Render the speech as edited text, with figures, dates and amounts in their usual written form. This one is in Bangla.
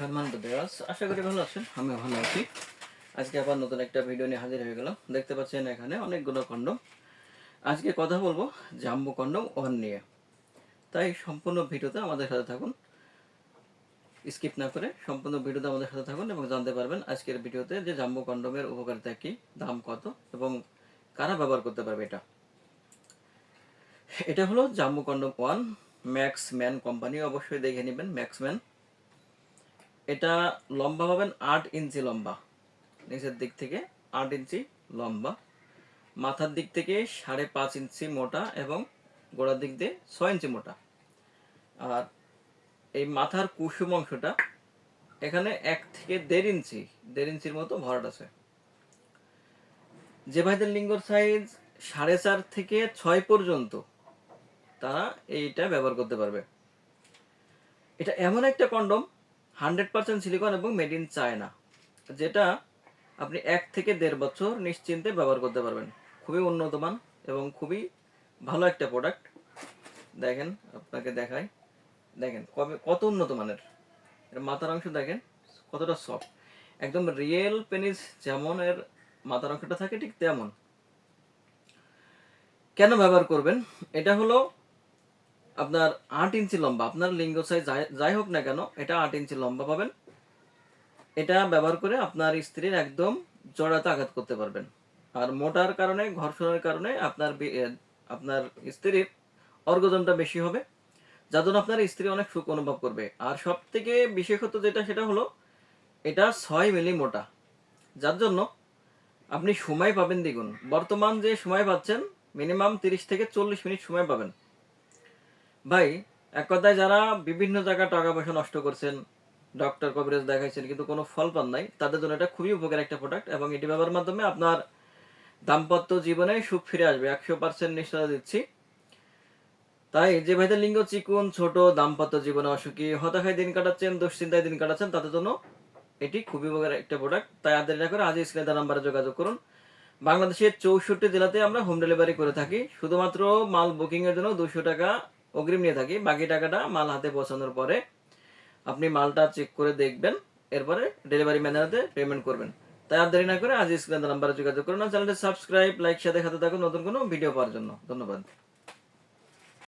সম্মানিত ভিউয়ার্স, আশা করি ভালো আছেন। আমিও ভালো আছি। আজকে আবার নতুন একটা ভিডিও নিয়ে হাজির হয়ে গেলাম। দেখতে পাচ্ছেন এখানে অনেকগুলো কন্ডম। আজকে কথা বলবো জাম্বো কন্ডম 1 নিয়ে। তাই সম্পূর্ণ ভিডিওতে আমাদের সাথে থাকুন, স্কিপ না করে সম্পূর্ণ ভিডিওতে আমাদের সাথে থাকুন এবং জানতে পারবেন আজকের ভিডিওতে যে জাম্বো কন্ডমের উপকারিতা কী, দাম কত এবং কারা ব্যবহার করতে পারবে। এটা হলো jumbo condom 1 max man company, অবশ্যই দেখে নেবেন ম্যাক্স ম্যান। এটা লম্বা পাবেন 8 ইঞ্চি লম্বা, নিচের দিক থেকে 8 ইঞ্চি লম্বা, মাথার দিক থেকে 5.5 ইঞ্চি মোটা এবং গোড়ার দিক দিয়ে 6 ইঞ্চি মোটা। আর এই মাথার কুসুম অংশটা এখানে 1 থেকে 1.5 ইঞ্চির মতো ভরাট আছে। যে ভাইদের লিঙ্গর সাইজ 4.5 থেকে 6 পর্যন্ত তারা এইটা ব্যবহার করতে পারবে। এটা এমন একটা কন্ডম 100% সিলিকন এবং মেড ইন চায়না, যেটা আপনি 1 থেকে 1.5 বছর নিশ্চিন্তে ব্যবহার করতে পারবেন। খুবই উন্নত মান এবং খুবই ভালো একটা প্রোডাক্ট। দেখেন, আপনাকে দেখাই, দেখেন কত উন্নত মানের। এর মাথার অংশ দেখেন কতটা সফট, একদম রিয়েল পেনিস যেমন এর মাথার অংশটা থাকে ঠিক তেমন। কেন ব্যবহার করবেন? এটা হলো আপনার 8 ইঞ্চি লম্বা, আপনার লিঙ্গ সাইজ যাই হোক না কেন এটা 8 ইঞ্চি লম্বা পাবেন। এটা ব্যবহার করে আপনার স্ত্রীর একদম জড়াতে আঘাত করতে পারবেন। আর মোটার কারণে, ঘর্ষণের কারণে আপনার স্ত্রীর অর্গজনটা বেশি হবে, যার জন্য আপনার স্ত্রী অনেক সুখ অনুভব করবে। আর সব থেকে বিশেষত যেটা, সেটা হলো এটা 6 মিলি মোটা, যার জন্য আপনি সময় পাবেন দ্বিগুণ। বর্তমান যে সময় পাচ্ছেন মিনিমাম 30 থেকে 40 মিনিট সময় পাবেন। ভাই, এক কথায় যারা বিভিন্ন জায়গায় টাকা পয়সা নষ্ট করছেন, ডক্টর কভারেজ দেখাইছেন কিন্তু কোনো ফল পান নাই, তাদের জন্য এটা খুবই উপকার একটা প্রোডাক্ট এবং এটি ব্যবহারের মাধ্যমে আপনার দাম্পত্য জীবনে সুখ ফিরে আসবে, 100% নিশ্চয়তা দিচ্ছি। তাই যে ভাইদের লিঙ্গ চিকুন, ছোট, দাম্পত্য জীবনে অসুখী, হতাশায় দিন কাটাচ্ছেন, দুশ্চিন্তায় দিন কাটাচ্ছেন, তাদের জন্য এটি খুবই উপকার একটা প্রোডাক্ট। তাই আর দেরি না করে আজই স্ক্রিনে দেওয়া নাম্বারে যোগাযোগ করুন। বাংলাদেশের 64 জেলাতে আমরা হোম ডেলিভারি করে থাকি। শুধুমাত্র মাল বুকিং এর জন্য 200 টাকা অগ্রিম নিয়ে থাকি। বাকি টাকাটা মাল হাতে পৌঁছানোর পরে আপনি মালটা চেক করে দেখবেন, এরপরে ডেলিভারি ম্যানের হাতে পেমেন্ট করবেন। তাই আর দেরি না করে আজ স্ক্রিনে দেওয়া নাম্বারে যোগাযোগ করুন। চ্যানেলটি সাবস্ক্রাইব, লাইক, সাথে থাকুন নতুন কোনো ভিডিও পাওয়ার জন্য। ধন্যবাদ।